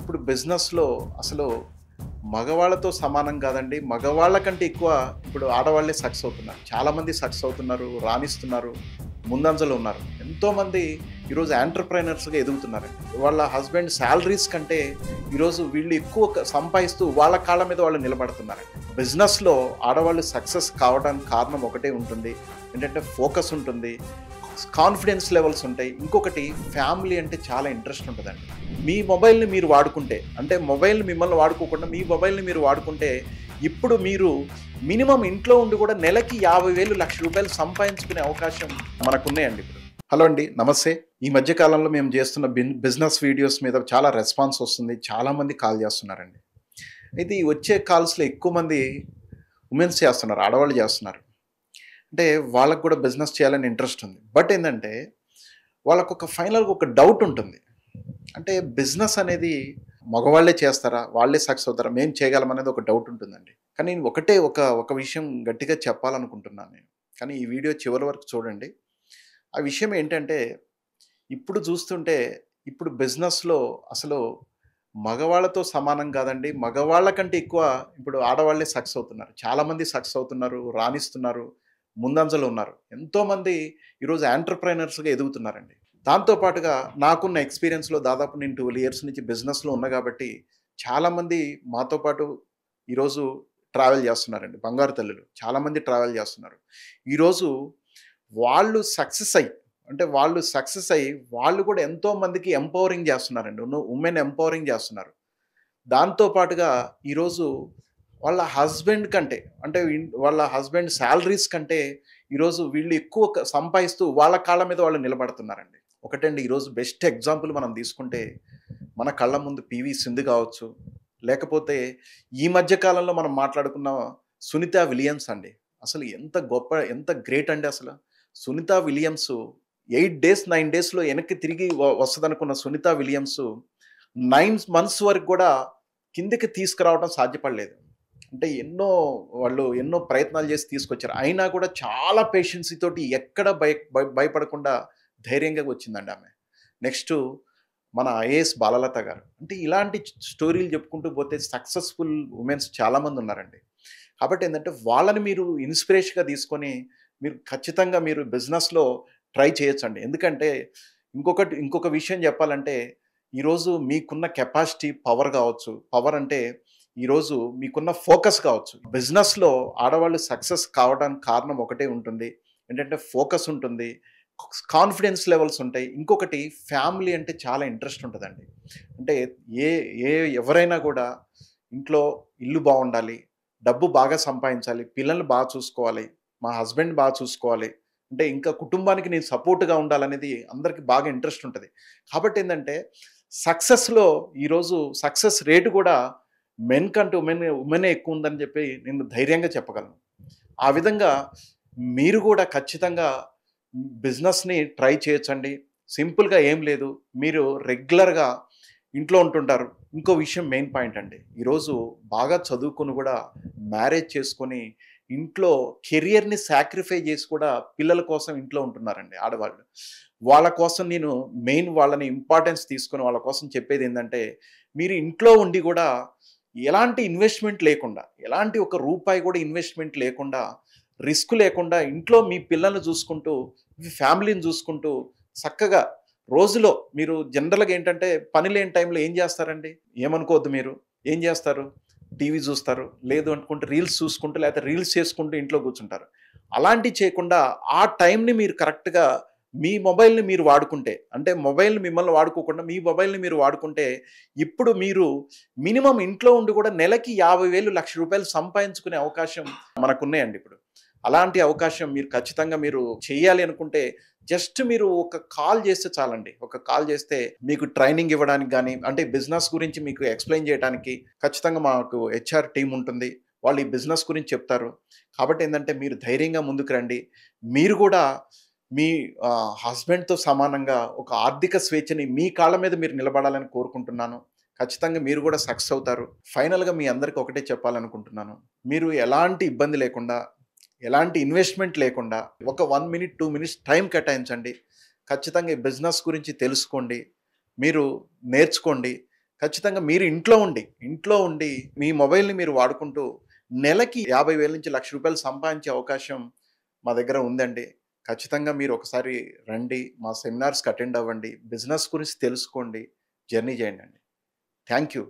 ఇప్పుడు బిజినెస్‌లో అసలు మగవాళ్ళతో సమానం కాదండి. మగవాళ్ళ కంటే ఎక్కువ ఇప్పుడు ఆడవాళ్ళే సక్సెస్ అవుతున్నారు. చాలామంది సక్సెస్ అవుతున్నారు, రాణిస్తున్నారు, ముందంజలో ఉన్నారు. ఎంతోమంది ఈరోజు ఎంటర్‌ప్రెన్యూర్స్‌గా ఎదుగుతున్నారండి. వాళ్ళ హస్బెండ్ సాలరీస్ కంటే ఈరోజు వీళ్ళు ఎక్కువ సంపాదిస్తూ వాళ్ళ కాళ్ళ మీద వాళ్ళు నిలబడుతున్నారండి. బిజినెస్‌లో ఆడవాళ్ళు సక్సెస్ కావడానికి కారణం ఒకటే ఉంటుంది. ఏంటంటే ఫోకస్ ఉంటుంది. కాన్ఫిడెన్స్ లెవెల్స్ ఉంటాయి. ఇంకొకటి ఫ్యామిలీ అంటే చాలా ఇంట్రెస్ట్ ఉంటదండి. మీ మొబైల్‌ని మీరు వాడుకుంటే, అంటే మొబైల్ మిమ్మల్ని వాడుకోకుండా మీ మొబైల్‌ని మీరు వాడుకుంటే, ఇప్పుడు మీరు మినిమమ్ ఇంట్లో ఉండి కూడా నెలకి 50,000, ₹1,00,000 సంపాదించుకునే అవకాశం మనకున్నాయండి ఇప్పుడు. హలో అండి. నమస్తే. ఈ మధ్య కాలంలో మేము చేస్తున్న బిజినెస్ వీడియోస్ మీద చాలా రెస్పాన్స్ వస్తుంది. చాలామంది కాల్ చేస్తున్నారండి. అయితే ఈ వచ్చే కాల్స్‌లో ఎక్కువ మంది వుమెన్స్ చేస్తున్నారు. ఆడవాళ్ళు చేస్తున్నారు. అంటే వాళ్ళకి కూడా బిజినెస్ చేయాలని ఇంట్రెస్ట్ ఉంది. బట్ ఏందంటే వాళ్ళకొక ఫైనల్‌గా ఒక డౌట్ ఉంటుంది. అంటే బిజినెస్ అనేది మగవాళ్ళే చేస్తారా? వాళ్ళే సక్సెస్ అవుతారా? మేము చేయగలం అనేది ఒక డౌట్ ఉంటుందండి. కానీ నేను ఒకటే ఒక విషయం గట్టిగా చెప్పాలనుకుంటున్నాను నేను. కానీ ఈ వీడియో చివరి వరకు చూడండి. ఆ విషయం ఏంటంటే ఇప్పుడు చూస్తుంటే ఇప్పుడు బిజినెస్‌లో అసలు మగవాళ్ళతో సమానం కాదండి. మగవాళ్ళ కంటే ఎక్కువ ఇప్పుడు ఆడవాళ్ళే సక్సెస్ అవుతున్నారు. చాలామంది సక్సెస్ అవుతున్నారు, రాణిస్తున్నారు, ముందంజలో ఉన్నారు. ఎంతోమంది ఈరోజు ఎంటర్‌ప్రెన్యూర్స్‌గా ఎదుగుతున్నారండి. దాంతో పాటుగా నాకున్న ఎక్స్‌పీరియన్స్‌లో దాదాపు నేను 12 ఇయర్స్ నుంచి బిజినెస్‌లో ఉన్నా కాబట్టి చాలామంది మాతో పాటు ఈరోజు ట్రావెల్ చేస్తున్నారండి. బంగారు తల్లులు. చాలామంది ట్రావెల్ చేస్తున్నారు. ఈరోజు వాళ్ళు సక్సెస్ అయ్యి అంటే వాళ్ళు సక్సెస్ అయ్యి వాళ్ళు కూడా ఎంతో మందికి ఎంపవరింగ్ చేస్తున్నారండి. వుమెన్ ఎంపవరింగ్ చేస్తున్నారు. దాంతో పాటుగా ఈరోజు వాళ్ళ హస్బెండ్ కంటే అంటే వాళ్ళ హస్బెండ్ సాలరీస్ కంటే ఈరోజు వీళ్ళు ఎక్కువ సంపాదిస్తూ వాళ్ళ కాళ్ళ మీద వాళ్ళు నిలబడుతున్నారండి. ఒకటండి ఈరోజు బెస్ట్ ఎగ్జాంపుల్ మనం తీసుకుంటే మన కళ్ళ ముందు 'పీవీ సింధు' కావచ్చు, లేకపోతే ఈ మధ్య కాలంలో మనం మాట్లాడుకున్న 'సునీత విలియమ్స్' అండి. అసలు ఎంత గొప్ప ఎంత గ్రేట్ అండి అసల. 'సునీత విలియమ్స్' 8 డేస్, 9 డేస్‌లో వెనక్కి తిరిగి వస్తదనుకున్న 'సునీత విలియమ్స్' 9 మంత్స్ వరకు కూడా కిందకి తీసుకురావడం సాధ్యపడలేదు. అంటే ఎన్నో ప్రయత్నాలు చేసి తీసుకొచ్చారు. అయినా కూడా చాలా పేషెన్సీ తోటి ఎక్కడ భయపడకుండా ధైర్యంగా వచ్చిందండి ఆమె. నెక్స్టు మన ఐఏఎస్ బాలలత గారు. అంటే ఇలాంటి స్టోరీలు చెప్పుకుంటూ పోతే సక్సెస్‌ఫుల్ వుమెన్స్ చాలామంది ఉన్నారండి. కాబట్టి ఏందంటే వాళ్ళని మీరు ఇన్‌స్పిరేషన్‌గా తీసుకొని మీరు ఖచ్చితంగా మీరు బిజినెస్‌లో ట్రై చేయొచ్చండి. ఎందుకంటే ఇంకొక విషయం చెప్పాలంటే ఈరోజు మీకున్న కెపాసిటీ, పవర్ కావచ్చు. పవర్ అంటే ఈరోజు మీకున్న ఫోకస్ కావచ్చు. బిజినెస్‌లో ఆడవాళ్ళు సక్సెస్ కావడానికి కారణం ఒకటే ఉంటుంది. ఏంటంటే ఫోకస్ ఉంటుంది. కాన్ఫిడెన్స్ లెవెల్స్ ఉంటాయి. ఇంకొకటి ఫ్యామిలీ అంటే చాలా ఇంట్రెస్ట్ ఉంటదండి. అంటే ఏ ఏ ఎవరైనా కూడా ఇంట్లో ఇల్లు బావుండాలి, డబ్బు బాగా సంపాదించాలి, పిల్లల్ని బాగా చూసుకోవాలి, మా హస్బెండ్ బాగా చూసుకోవాలి. అంటే ఇంకా కుటుంబానికి నేను సపోర్ట్‌గా ఉండాలనేది అందరికి బాగా ఇంట్రెస్ట్ ఉంటది. కాబట్టి ఏందంటే సక్సెస్‌లో ఈరోజు సక్సెస్ రేట్ కూడా మెన్ కంటే వుమెనే ఎక్కువ ఉందని చెప్పి నేను ధైర్యంగా చెప్పగలను. ఆ విధంగా మీరు కూడా ఖచ్చితంగా బిజినెస్‌ని ట్రై చేయొచ్చండి. సింపుల్‌గా ఏం లేదు. మీరు రెగ్యులర్‌గా ఇంట్లో ఉంటుంటారు. ఇంకో విషయం మెయిన్ పాయింట్ అండి. ఈరోజు బాగా చదువుకొని కూడా మ్యారేజ్ చేసుకొని ఇంట్లో కెరియర్‌ని సాక్రిఫై చేసి కూడా పిల్లల కోసం ఇంట్లో ఉంటున్నారండి ఆడవాళ్ళు. వాళ్ళ కోసం నేను మెయిన్ వాళ్ళని ఇంపార్టెన్స్ తీసుకొని వాళ్ళ కోసం చెప్పేదేందంటే, మీరు ఇంట్లో ఉండి కూడా ఎలాంటి ఇన్వెస్ట్‌మెంట్ లేకుండా, ఎలాంటి ఒక రూపాయి కూడా ఇన్వెస్ట్‌మెంట్ లేకుండా, రిస్క్ లేకుండా ఇంట్లో మీ పిల్లల్ని చూసుకుంటూ, మీ ఫ్యామిలీని చూసుకుంటూ చక్కగా రోజులో మీరు జనరల్‌గా ఏంటంటే పని లేని టైంలో ఏం చేస్తారండి? ఏమనుకోవద్దు మీరు. ఏం చేస్తారు? టీవీ చూస్తారు. లేదు అనుకుంటే రీల్స్ చూసుకుంటూ లేకపోతే రీల్స్ చేసుకుంటూ ఇంట్లో కూర్చుంటారు. అలాంటివి చేయకుండా ఆ టైంని మీరు కరెక్ట్‌గా మీ మొబైల్‌ని మీరు వాడుకుంటే, అంటే మొబైల్‌ని మిమ్మల్ని వాడుకోకుండా మీ మొబైల్‌ని మీరు వాడుకుంటే, ఇప్పుడు మీరు మినిమమ్ ఇంట్లో ఉండి కూడా నెలకి 50,000, ₹1,00,000 సంపాదించుకునే అవకాశం మనకున్నాయండి ఇప్పుడు. అలాంటి అవకాశం మీరు ఖచ్చితంగా మీరు చేయాలి అనుకుంటే జస్ట్ మీరు ఒక కాల్ చేస్తే చాలండి. ఒక కాల్ చేస్తే మీకు ట్రైనింగ్ ఇవ్వడానికి గాని, అంటే బిజినెస్ గురించి మీకు ఎక్స్‌ప్లెయిన్ చేయడానికి ఖచ్చితంగా మాకు హెచ్ఆర్ టీమ్ ఉంటుంది. వాళ్ళు ఈ బిజినెస్ గురించి చెప్తారు. కాబట్టి ఏందంటే మీరు ధైర్యంగా ముందుకు రండి. మీరు కూడా మీ హస్బెండ్‌తో సమానంగా ఒక ఆర్థిక స్వేచ్ఛని మీ కాళ్ళ మీద మీరు నిలబడాలని కోరుకుంటున్నాను. ఖచ్చితంగా మీరు కూడా సక్సెస్ అవుతారు. ఫైనల్‌గా మీ అందరికి ఒకటే చెప్పాలనుకుంటున్నాను. మీరు ఎలాంటి ఇబ్బంది లేకుండా, ఎలాంటి ఇన్వెస్ట్‌మెంట్ లేకుండా ఒక 1 మినిట్, 2 మినిట్స్ టైం కేటాయించండి. ఖచ్చితంగా ఈ బిజినెస్ గురించి తెలుసుకోండి. మీరు నేర్చుకోండి. ఖచ్చితంగా మీరు ఇంట్లో ఉండి మీ మొబైల్‌ని మీరు వాడుకుంటూ నెలకి 50,000 నుంచి ₹1,00,000 సంపాదించే అవకాశం మా దగ్గర ఉందండి. ఖచ్చితంగా మీరు ఒకసారి రండి. మా సెమినార్స్‌కి అటెండ్ అవ్వండి. బిజినెస్ గురించి తెలుసుకోండి. జర్నీ చేయండండి. Thank you.